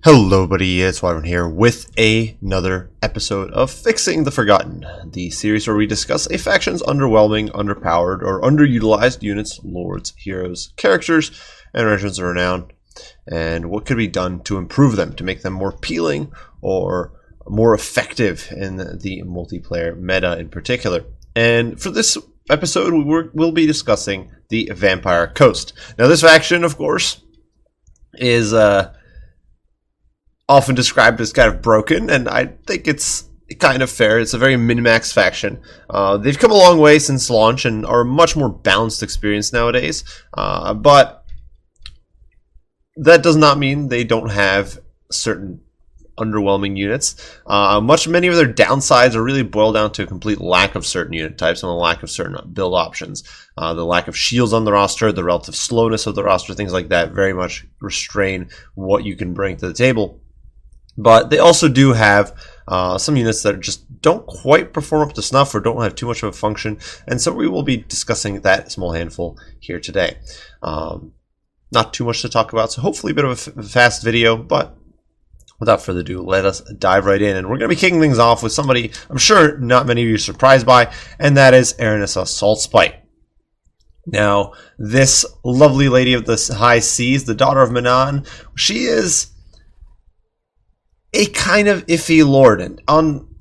Hello buddy, it's Wyvern here with another episode of Fixing the Forgotten, the series where we discuss a faction's underwhelming, underpowered, or underutilized units, lords, heroes, characters, and regiments of renown, and what could be done to improve them, to make them more appealing or more effective in the multiplayer meta in particular. And for this episode, we'll be discussing the Vampire Coast. Now this faction, of course, is often described as kind of broken, and I think it's kind of fair. It's a very min-max faction. They've come a long way since launch and are a much more balanced experience nowadays, but that does not mean they don't have certain underwhelming units. Many of their downsides are really boiled down to a complete lack of certain unit types and a lack of certain build options. The lack of shields on the roster, the relative slowness of the roster, things like that very much restrain what you can bring to the table. But they also do have some units that just don't quite perform up to snuff or don't have too much of a function, and so we will be discussing that small handful here today. Not too much to talk about, so hopefully a bit of a fast video, but without further ado, let us dive right in. And we're going to be kicking things off with somebody I'm sure not many of you are surprised by, and that is Aranessa Saltspite. Now, this lovely lady of the high seas, the daughter of Manan, she is a kind of iffy lord, and on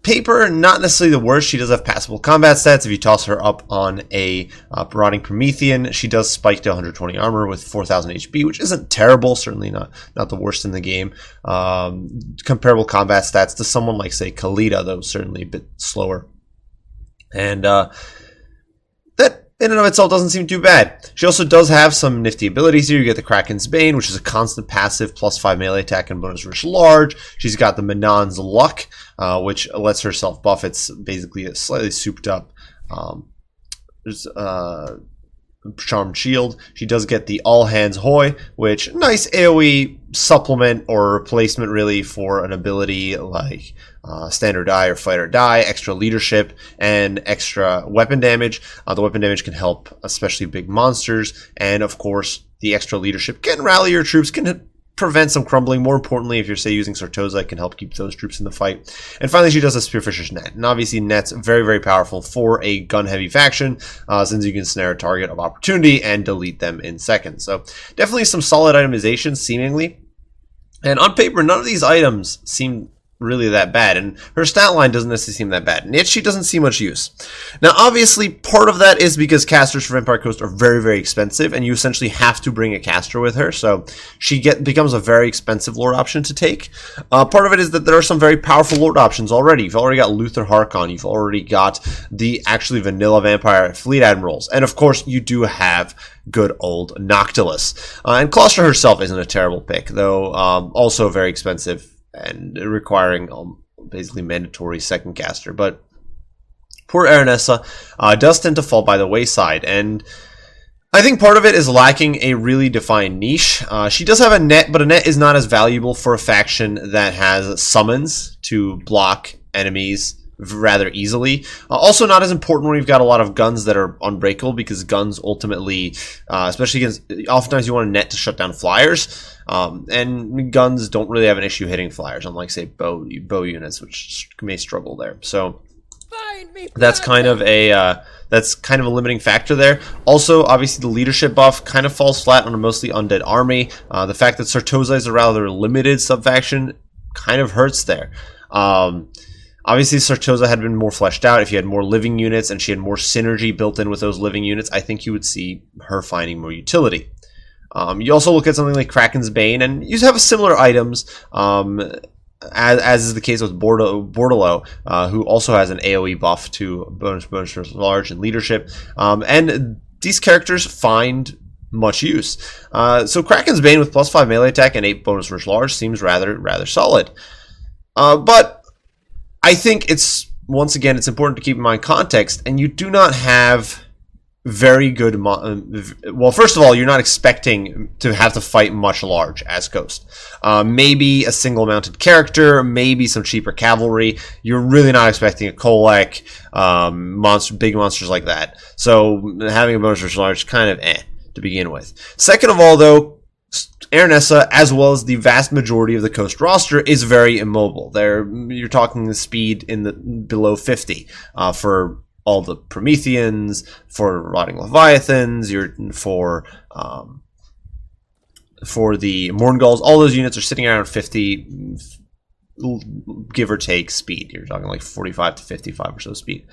paper not necessarily the worst. She does have passable combat stats. If you toss her up on a Marauding Promethean, she does spike to 120 armor with 4000 HP, which isn't terrible, certainly not the worst in the game. Comparable combat stats to someone like, say, Khalida, though certainly a bit slower, and that in and of itself doesn't seem too bad. She also does have some nifty abilities here. You get the Kraken's Bane, which is a constant passive, +5 melee attack and bonus versus large. She's got the Manan's Luck, which lets her self-buff. It's basically a slightly souped up Charmed Shield. She does get the All Hands Hoy, which nice AoE supplement or replacement really for an ability like Stand or Die or Fight or Die, extra leadership and extra weapon damage. The weapon damage can help especially big monsters, and of course the extra leadership can rally your troops, can prevent some crumbling. More importantly, if you're, say, using Sartosa, it can help keep those troops in the fight. And finally, she does a Spearfisher's Net. And obviously, Net's very, very powerful for a gun-heavy faction, since you can snare a target of opportunity and delete them in seconds. So definitely some solid itemization, seemingly. And on paper, none of these items seem really that bad, and her stat line doesn't necessarily seem that bad, and yet she doesn't see much use. Now obviously part of that is because casters for Vampire Coast are very, very expensive, and you essentially have to bring a caster with her, so she becomes a very expensive lord option to take. Part of it is that there are some very powerful lord options already. You've already got Luther Harkon, you've already got the actually vanilla vampire fleet admirals, and of course you do have good old Noctilus. And Claustra herself isn't a terrible pick, though also very expensive and requiring basically mandatory second caster. But poor Aranessa does tend to fall by the wayside, and I think part of it is lacking a really defined niche. She does have a net, but a net is not as valuable for a faction that has summons to block enemies rather easily. Also not as important when you've got a lot of guns that are unbreakable, because guns ultimately, especially against, oftentimes you want a net to shut down flyers. And guns don't really have an issue hitting flyers, unlike, say, bow units, which may struggle there. So that's kind of a limiting factor there. Also, obviously, the leadership buff kind of falls flat on a mostly undead army. The fact that Sartosa is a rather limited subfaction kind of hurts there. Obviously, Sartosa had been more fleshed out. If you had more living units and she had more synergy built in with those living units, I think you would see her finding more utility. You also look at something like Kraken's Bane, and you have similar items, as is the case with Bordalo, who also has an AoE buff to bonus versus large and leadership. And these characters find much use. So Kraken's Bane with +5 melee attack and 8 bonus versus large seems rather solid. But I think once again, it's important to keep in mind context, and you do not have very good. Well, first of all, you're not expecting to have to fight much large as Ghost. Maybe a single mounted character, maybe some cheaper cavalry. You're really not expecting a Kolek, big monsters like that. So having a bonus versus large kind of to begin with. Second of all, though, Aranessa, as well as the vast majority of the Coast roster, is very immobile. You're talking the speed in the below 50 for all the Prometheans, for Rotting Leviathans, for the Mourngulls. All those units are sitting around 50, give or take, speed. You're talking like 45 to 55 or so speed.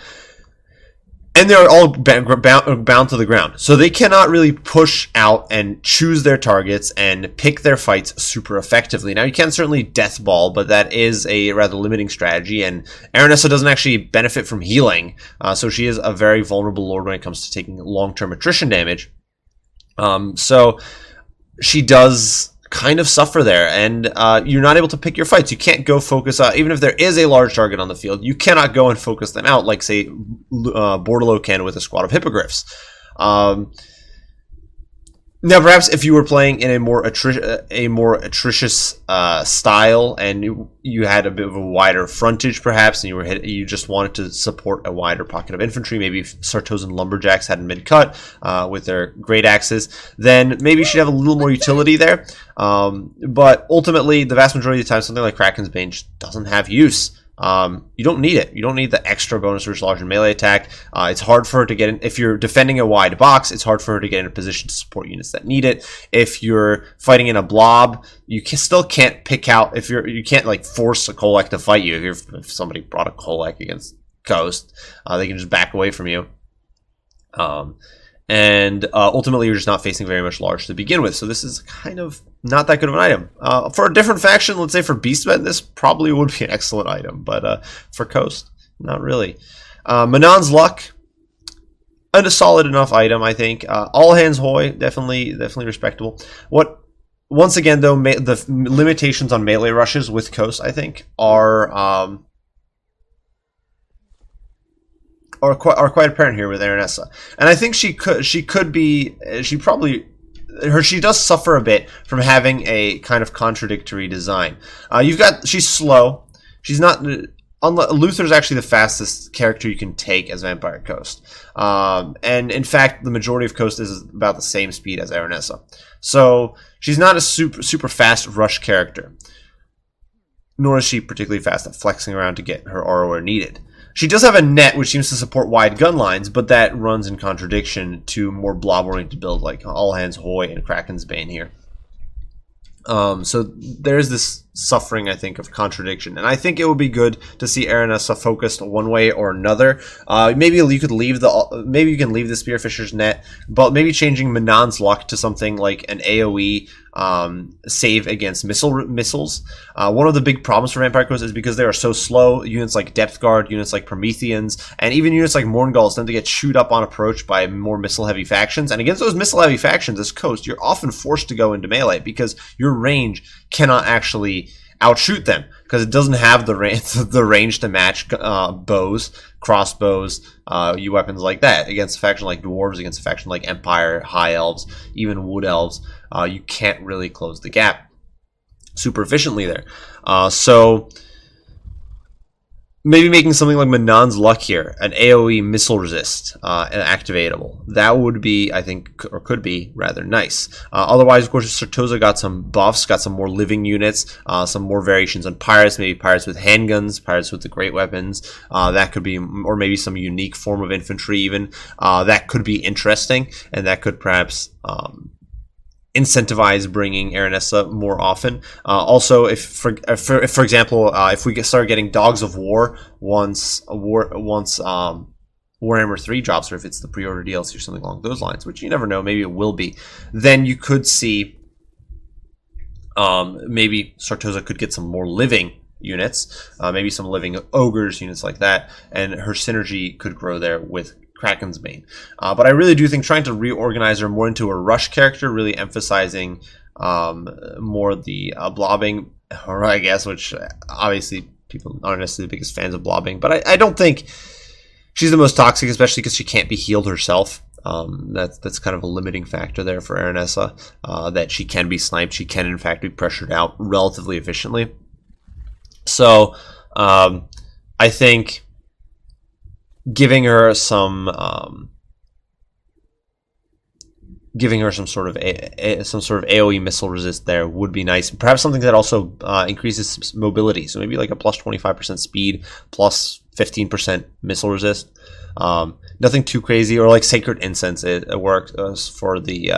And they're all bound to the ground. So they cannot really push out and choose their targets and pick their fights super effectively. Now, you can certainly death ball, but that is a rather limiting strategy. And Aranessa doesn't actually benefit from healing. So she is a very vulnerable lord when it comes to taking long-term attrition damage. So she does kind of suffer there, and you're not able to pick your fights. You can't go focus even if there is a large target on the field, you cannot go and focus them out like, say, Bordalo can with a squad of hippogriffs. Now, perhaps if you were playing in a more atricious style, and you had a bit of a wider frontage, perhaps, and you just wanted to support a wider pocket of infantry, maybe if Sartosan lumberjacks had mid-cut with their great axes, then maybe you should have a little more utility there. But ultimately, the vast majority of the time, something like Kraken's Bane just doesn't have use. You don't need it. You don't need the extra bonus versus large and melee attack. It's hard for her to get in. If you're defending a wide box, it's hard for her to get in a position to support units that need it. If you're fighting in a blob, you still can't pick out, you can't like force a Kolek to fight you. If somebody brought a Kolek against Ghost, they can just back away from you. And ultimately, you're just not facing very much large to begin with. So this is kind of not that good of an item. For a different faction, let's say for Beastmen, this probably would be an excellent item. But for Coast, not really. Manon's Luck, a solid enough item, I think. All Hands Hoy, definitely respectable. Once again, though, the limitations on melee rushes with Coast, I think, are quite apparent here with Aranessa, and I think she does suffer a bit from having a kind of contradictory design. She's slow. She's not. Luther's actually the fastest character you can take as Vampire Coast, and in fact, the majority of Coast is about the same speed as Aranessa. So she's not a super fast rush character, nor is she particularly fast at flexing around to get her aura where needed. She does have a net, which seems to support wide gun lines, but that runs in contradiction to more blob-oriented build like All Hands Hoy and Kraken's Bane here. So there's this suffering, I think, of contradiction, and I think it would be good to see Aranessa focused one way or another. Maybe you can leave the Spearfisher's net, but maybe changing Manon's Luck to something like an AOE save against missiles. One of the big problems for Vampire Coast is because they are so slow. Units like Depth Guard, units like Prometheans, and even units like Mourngulls tend to get chewed up on approach by more missile-heavy factions. And against those missile-heavy factions as Coast, you're often forced to go into melee because your range cannot actually outshoot them because it doesn't have the range to match bows, crossbows, weapons like that. Against a faction like Dwarves, against a faction like Empire, High Elves, even Wood Elves, you can't really close the gap super efficiently there. So maybe making something like Manon's Luck here, an AoE missile resist, and activatable. That would be, I think, or could be rather nice. Otherwise, of course, Certosa got some buffs, got some more living units, some more variations on pirates, maybe pirates with handguns, pirates with the great weapons. That could be, or maybe some unique form of infantry even. That could be interesting, and that could perhaps incentivize bringing Aranessa more often. Also, if for example, if we start getting Dogs of War once Warhammer 3 drops, or if it's the pre-order DLC or something along those lines, which you never know, maybe it will be, then you could see maybe Sartosa could get some more living units, maybe some living ogres, units like that, and her synergy could grow there with Kraken's Bane. But I really do think trying to reorganize her more into a rush character, really emphasizing more the blobbing, or I guess, which obviously people aren't necessarily the biggest fans of blobbing, but I don't think she's the most toxic, especially because she can't be healed herself. That's kind of a limiting factor there for Aranessa, that she can be sniped, she can in fact be pressured out relatively efficiently. So I think giving her some giving her some sort of AoE missile resist there would be nice. Perhaps something that also increases mobility. So maybe like a plus 25% speed, plus 15% missile resist. Nothing too crazy, or like Sacred Incense. It works for the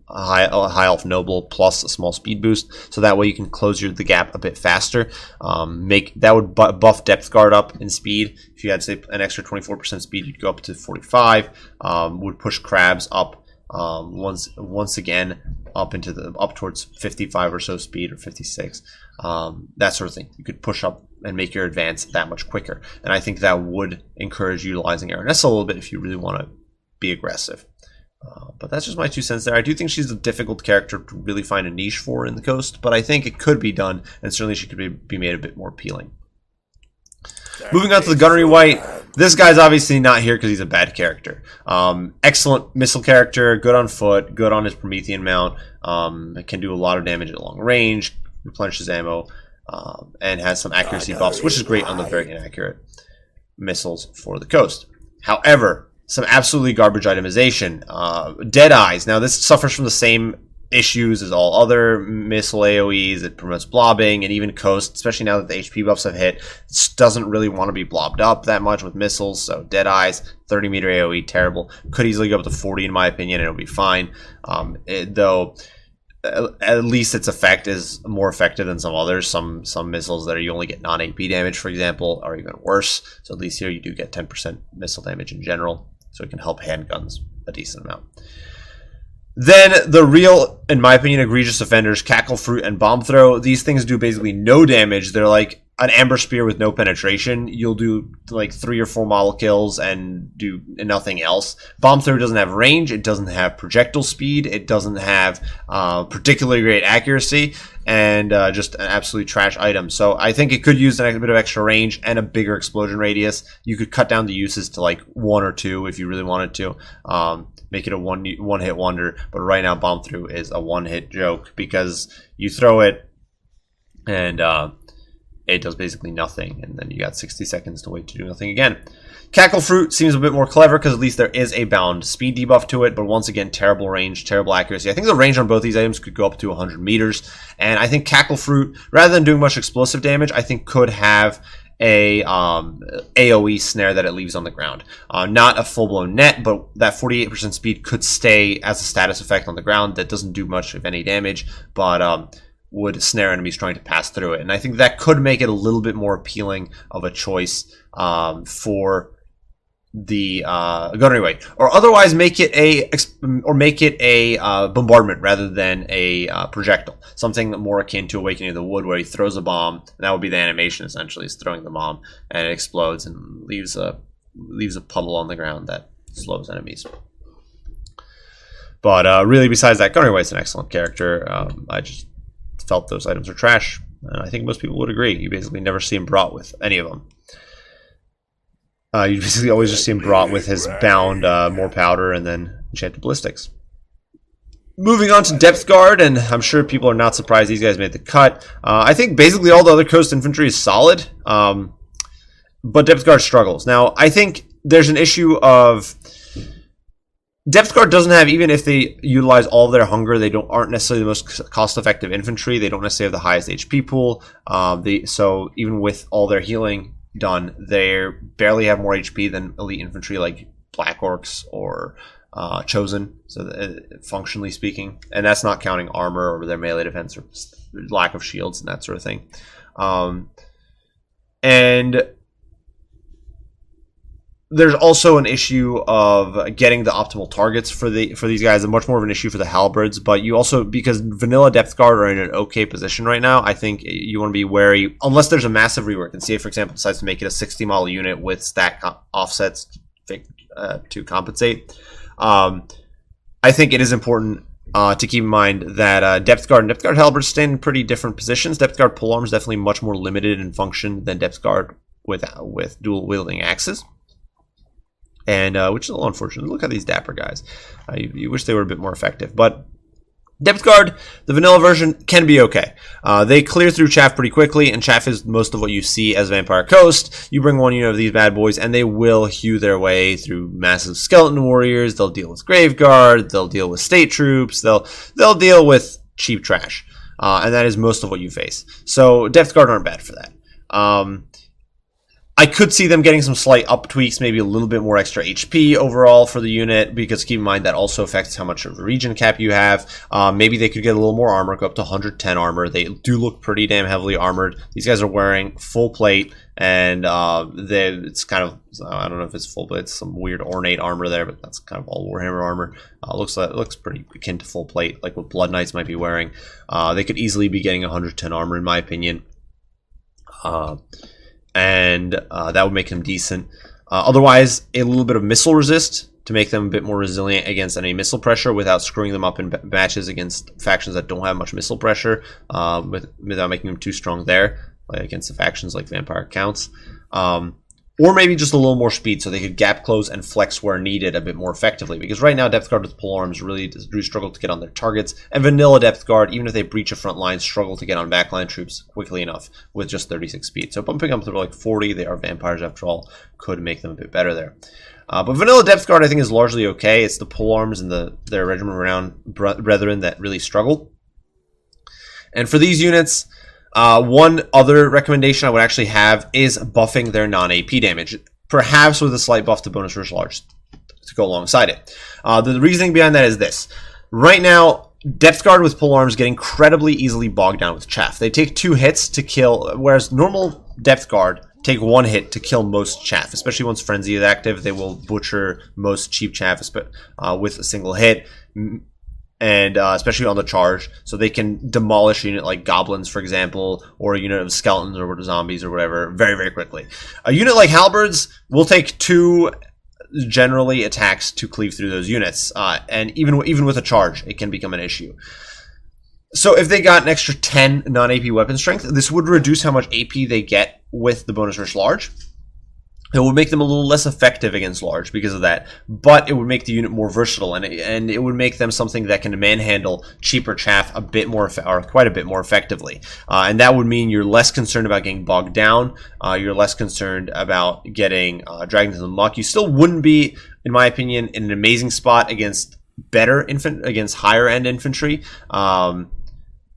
High Elf Noble plus a small speed boost, so that way you can close the gap a bit faster. That would buff Depth Guard up in speed. If you had, say, an extra 24% speed, you'd go up to 45. Would push Crabs up once again up towards 55 or so speed, or 56. That sort of thing. You could push up and make your advance that much quicker. And I think that would encourage utilizing Aranessa a little bit if you really want to be aggressive. But that's just my 2 cents there. I do think she's a difficult character to really find a niche for in the Coast, but I think it could be done, and certainly she could be made a bit more appealing. Moving on to the Gunnery Wight. This guy's obviously not here because he's a bad character. Excellent missile character, good on foot, good on his Promethean mount. It can do a lot of damage at long range, replenishes ammo, and has some accuracy buffs, which is great on the very inaccurate missiles for the Coast. However, some absolutely garbage itemization. Dead Eyes. Now, this suffers from the same issues as all other missile AoEs. It promotes blobbing, and even Coast, especially now that the HP buffs have hit, doesn't really want to be blobbed up that much with missiles. So Dead Eyes, 30 meter AoE, terrible. Could easily go up to 40 in my opinion, and it'll be fine. Though at least its effect is more effective than some others. Some missiles that you only get non-AP damage, for example, are even worse. So at least here you do get 10% missile damage in general. So it can help handguns a decent amount. Then the real, in my opinion, egregious offenders, Cackle Fruit and Bomb Throw. These things do basically no damage. They're like an Amber Spear with no penetration. You'll do like 3 or 4 model kills and do nothing else. Bomb Throw doesn't have range. It doesn't have projectile speed. It doesn't have particularly great accuracy, and just an absolute trash item. So I think it could use a bit of extra range and a bigger explosion radius. You could cut down the uses to like 1 or 2 if you really wanted to. Make it a one-hit wonder, but right now Bomb Through is a one-hit joke because you throw it and it does basically nothing, and then you got 60 seconds to wait to do nothing again. Cackle Fruit seems a bit more clever because at least there is a bound speed debuff to it, but once again, terrible range, terrible accuracy. I think the range on both these items could go up to 100 meters, and I think Cackle Fruit, rather than doing much explosive damage, I think could have a AoE snare that it leaves on the ground. Not a full-blown net, but that 48% speed could stay as a status effect on the ground that doesn't do much, if any, damage, but would snare enemies trying to pass through it. And I think that could make it a little bit more appealing of a choice for the Gunnery Wight, or otherwise make it a bombardment rather than a projectile, something more akin to Awakening of the Wood, where he throws a bomb, and that would be the animation essentially, is throwing the bomb and it explodes and leaves a puddle on the ground that slows enemies. But really, besides that, Gunnery Wight's an excellent character. I just felt those items are trash, and I think most people would agree. You basically never see him brought with any of them. You basically always just see him brought with his bound more powder and then enchanted ballistics. Moving on to Depth Guard, and I'm sure people are not surprised these guys made the cut. I think basically all the other Coast infantry is solid, but Depth Guard struggles. Now, I think there's an issue of Depth Guard doesn't have, even if they utilize all of their hunger, they aren't necessarily the most cost-effective infantry. They don't necessarily have the highest HP pool. So even with all their healing done, they barely have more HP than elite infantry like Black Orcs or Chosen, so functionally speaking, and that's not counting armor or their melee defense or lack of shields and that sort of thing. And there's also an issue of getting the optimal targets for these guys, and much more of an issue for the Halberds. But you also, because vanilla Depth Guard are in an okay position right now, I think you want to be wary, unless there's a massive rework, and CA, for example, decides to make it a 60 model unit with stat offsets to compensate. I think it is important to keep in mind that Depth Guard and Depth Guard Halberds stand in pretty different positions. Depth Guard polearm is definitely much more limited in function than Depth Guard with dual wielding axes. And which is a little unfortunate. Look at these dapper guys. You wish they were a bit more effective. But Depth Guard, the vanilla version, can be okay. They clear through Chaff pretty quickly, and Chaff is most of what you see as Vampire Coast. You bring one unit of these bad boys, and they will hew their way through massive skeleton warriors. They'll deal with Grave Guard. They'll deal with state troops. They'll deal with cheap trash, and that is most of what you face. So Depth Guard aren't bad for that. I could see them getting some slight up tweaks, maybe a little bit more extra HP overall for the unit, because keep in mind that also affects how much of a region cap you have. Maybe they could get a little more armor, go up to 110 armor. They do look pretty damn heavily armored. These guys are wearing full plate, and it's kind of, I don't know if it's full plate, it's some weird ornate armor there, but that's kind of all Warhammer armor. Looks pretty akin to full plate, like what Blood Knights might be wearing. They could easily be getting 110 armor, in my opinion. And that would make them decent. Otherwise, a little bit of missile resist to make them a bit more resilient against any missile pressure without screwing them up in matches against factions that don't have much missile pressure, without making them too strong there, like against the factions like Vampire Counts. Or maybe just a little more speed so they could gap close and flex where needed a bit more effectively. Because right now, Depth Guard with polearms really do struggle to get on their targets. And vanilla Depth Guard, even if they breach a front line, struggle to get on backline troops quickly enough with just 36 speed. So bumping up to like 40, they are vampires after all, could make them a bit better there. But vanilla Depth Guard, I think, is largely okay. It's the polearms and their Regiment Renowned Brethren that really struggle. And for these units, one other recommendation I would actually have is buffing their non-AP damage, perhaps with a slight buff to bonus rush large to go alongside it. The reasoning behind that is this. Right now, Depth Guard with polearms get incredibly easily bogged down with Chaff. They take 2 hits to kill, whereas normal Depth Guard take 1 hit to kill most Chaff, especially once Frenzy is active. They will butcher most cheap Chaff with a single hit. And especially on the charge, so they can demolish a unit like goblins, for example, or a unit of skeletons or zombies or whatever very, very quickly. A unit like halberds will take 2 generally attacks to cleave through those units, and even with a charge, it can become an issue. So if they got an extra 10 non-AP weapon strength, this would reduce how much AP they get with the bonus rush large. It would make them a little less effective against large because of that, but it would make the unit more versatile, and it would make them something that can manhandle cheaper chaff a bit more, or quite a bit more effectively. And that would mean you're less concerned about getting bogged down. You're less concerned about getting dragged into the muck. You still wouldn't be, in my opinion, in an amazing spot against against higher end infantry.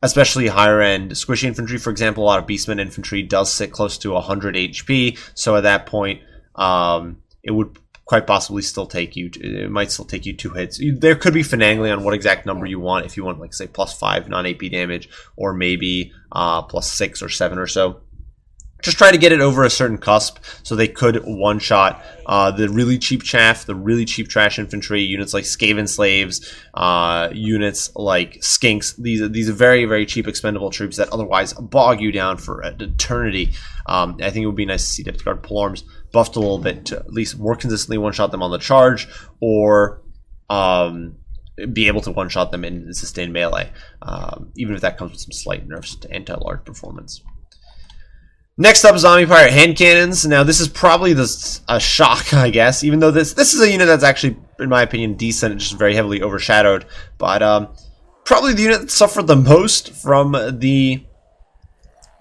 Especially higher-end squishy infantry. For example, a lot of Beastmen infantry does sit close to 100 HP, so at that point, it would quite possibly still take you, it might still take you 2 hits. There could be finagling on what exact number you want, if you want, like, say, +5 non-AP damage, or maybe +6 or 7 or so. Just try to get it over a certain cusp so they could one-shot the really cheap chaff, the really cheap trash infantry, units like Skaven Slaves, units like Skinks. These are very, very cheap expendable troops that otherwise bog you down for an eternity. I think it would be nice to see Depth Guard polearms buffed a little bit to at least more consistently one-shot them on the charge, or be able to one-shot them in sustained melee, even if that comes with some slight nerfs to anti-large performance. Next up, Zombie Pirate hand cannons. Now, this is probably a shock, I guess, even though this is a unit that's actually, in my opinion, decent, just very heavily overshadowed. But probably the unit that suffered the most from the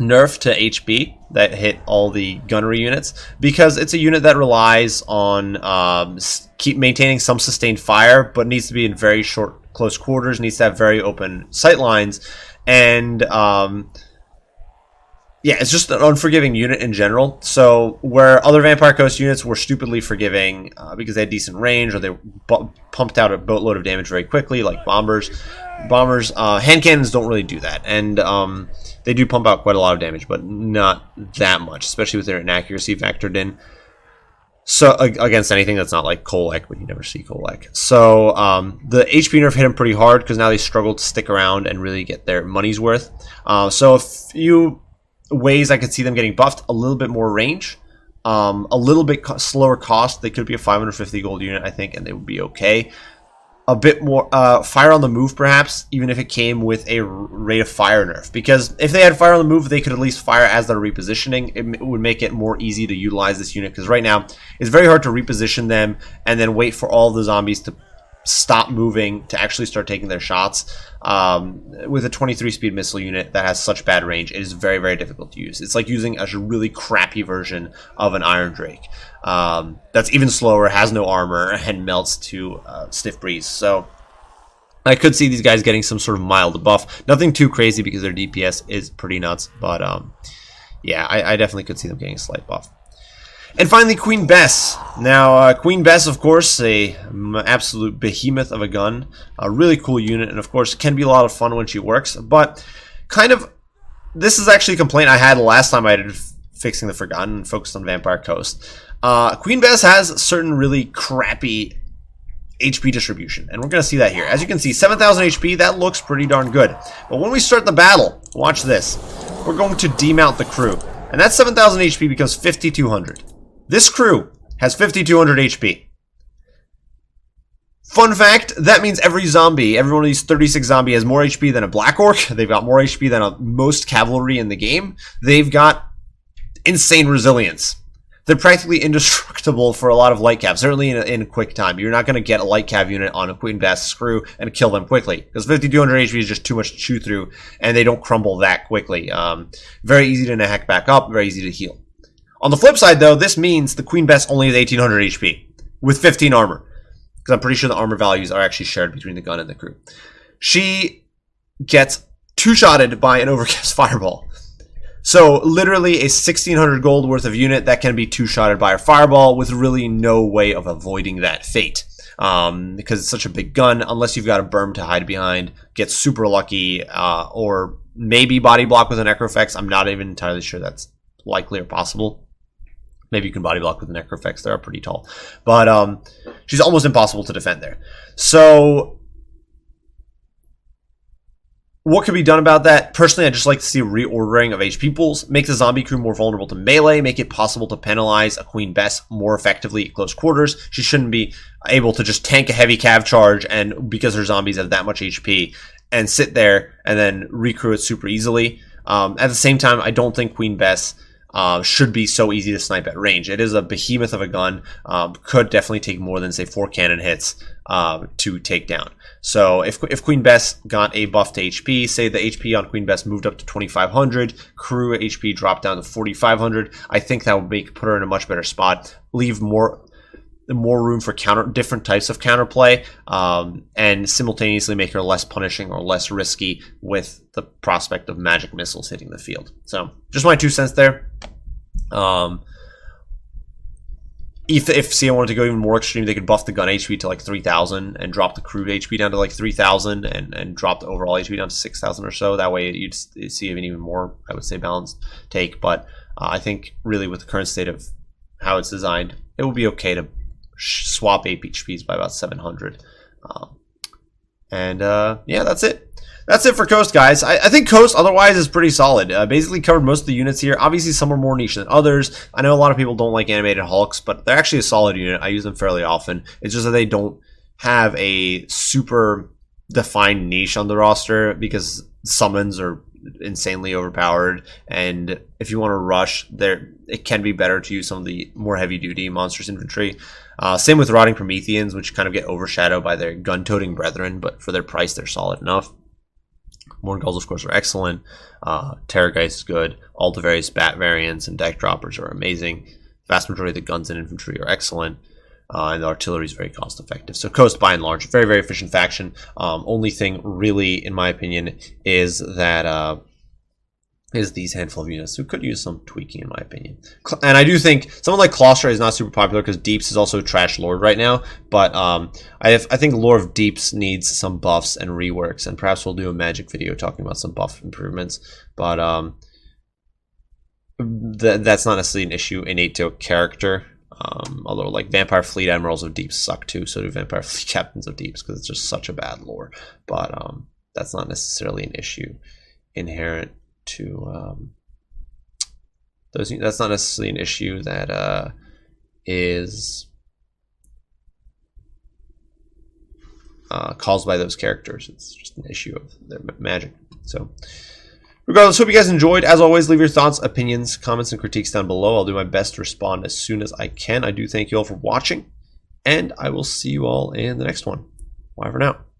nerf to HB that hit all the gunnery units, because it's a unit that relies on keep maintaining some sustained fire, but needs to be in very short, close quarters, needs to have very open sight lines, and yeah, it's just an unforgiving unit in general. So where other Vampire Coast units were stupidly forgiving because they had decent range, or they pumped out a boatload of damage very quickly, like bombers, hand cannons don't really do that. And they do pump out quite a lot of damage, but not that much, especially with their inaccuracy factored in. So against anything that's not like Kolek, but you never see Kolek. So the HP nerf hit them pretty hard because now they struggle to stick around and really get their money's worth. So a few ways I could see them getting buffed: a little bit more range, a little bit slower cost. They could be a 550 gold unit, I think, and they would be okay. A bit more fire on the move, perhaps, even if it came with a rate of fire nerf. Because if they had fire on the move, they could at least fire as they're repositioning. It would make it more easy to utilize this unit, because right now it's very hard to reposition them and then wait for all the zombies to stop moving to actually start taking their shots. With a 23 speed missile unit that has such bad range, it is very, very difficult to use. It's like using a really crappy version of an Iron Drake. That's even slower, has no armor, and melts to Stiff Breeze. So I could see these guys getting some sort of mild buff. Nothing too crazy because their DPS is pretty nuts. But yeah, I definitely could see them getting a slight buff. And finally, Queen Bess. Now, Queen Bess, of course, a absolute behemoth of a gun. A really cool unit, and of course, can be a lot of fun when she works. But kind of, this is actually a complaint I had last time I did Fixing the Forgotten and focused on Vampire Coast. Queen Bess has certain really crappy HP distribution, and we're going to see that here. As you can see, 7,000 HP, that looks pretty darn good. But when we start the battle, watch this. We're going to demount the crew. And that 7,000 HP becomes 5,200. This crew has 5,200 HP. Fun fact, that means every one of these 36 zombie has more HP than a Black Orc. They've got more HP than most cavalry in the game. They've got insane resilience. They're practically indestructible for a lot of light cav, certainly in a quick time. You're not going to get a light cav unit on a Queen Bess crew and kill them quickly, because 5,200 HP is just too much to chew through, and they don't crumble that quickly. Very easy to hack back up, very easy to heal. On the flip side, though, this means the Queen Bess only has 1,800 HP with 15 armor, because I'm pretty sure the armor values are actually shared between the gun and the crew. She gets two-shotted by an Overcast Fireball. So literally a 1,600 gold worth of unit that can be two-shotted by a Fireball with really no way of avoiding that fate. Because it's such a big gun, unless you've got a berm to hide behind, get super lucky, or maybe body block with an Necrofex. I'm not even entirely sure that's likely or possible. Maybe you can body block with the Necrofex. They're pretty tall. But she's almost impossible to defend there. So what could be done about that? Personally, I'd just like to see a reordering of HP pools, make the zombie crew more vulnerable to melee, make it possible to penalize a Queen Bess more effectively at close quarters. She shouldn't be able to just tank a heavy cav charge, and because her zombies have that much HP, and sit there and then recrew it super easily. At the same time, I don't think Queen Bess should be so easy to snipe at range. It is a behemoth of a gun. Could definitely take more than, say, 4 cannon hits to take down. So if Queen Bess got a buff to HP, say the HP on Queen Bess moved up to 2,500, crew HP dropped down to 4,500, I think that would put her in a much better spot, leave more room for different types of counterplay, and simultaneously make her less punishing or less risky with the prospect of magic missiles hitting the field. So just my 2 cents there. If CA wanted to go even more extreme, they could buff the gun HP to like 3,000 and drop the crew HP down to like 3,000 and drop the overall HP down to 6,000 or so. That way you'd see an even more, I would say, balanced take. But I think really with the current state of how it's designed, it will be okay to swap HPs by about 700. Yeah, that's it. That's it for Coast, guys. I think Coast otherwise is pretty solid. Basically covered most of the units here. Obviously, some are more niche than others. I know a lot of people don't like animated Hulks, but they're actually a solid unit. I use them fairly often. It's just that they don't have a super defined niche on the roster because summons are insanely overpowered, and if you want to rush there, it can be better to use some of the more heavy-duty monstrous infantry. Same with Rotting Prometheans, which kind of get overshadowed by their gun-toting brethren, but for their price, they're solid enough. Morgulls, of course, are excellent. Terrorgeist is good. All the various bat variants and deck droppers are amazing. The vast majority of the guns and infantry are excellent. And the artillery is very cost effective. So Coast, by and large, very, very efficient faction. Only thing really, in my opinion, is that is these handful of units who could use some tweaking, in my opinion. And I do think someone like Claustra is not super popular because Deeps is also a trash lord right now. But I think Lore of Deeps needs some buffs and reworks, and perhaps we'll do a magic video talking about some buff improvements. But that's not necessarily an issue innate to a character. Although, like, Vampire Fleet Admirals of Deeps suck too, so do Vampire Fleet Captains of Deeps because it's just such a bad lore. But that's not necessarily an issue inherent to those. That's not necessarily an issue that is caused by those characters. It's just an issue of their magic. So regardless, hope you guys enjoyed. As always, leave your thoughts, opinions, comments, and critiques down below. I'll do my best to respond as soon as I can. I do thank you all for watching, and I will see you all in the next one. Bye for now.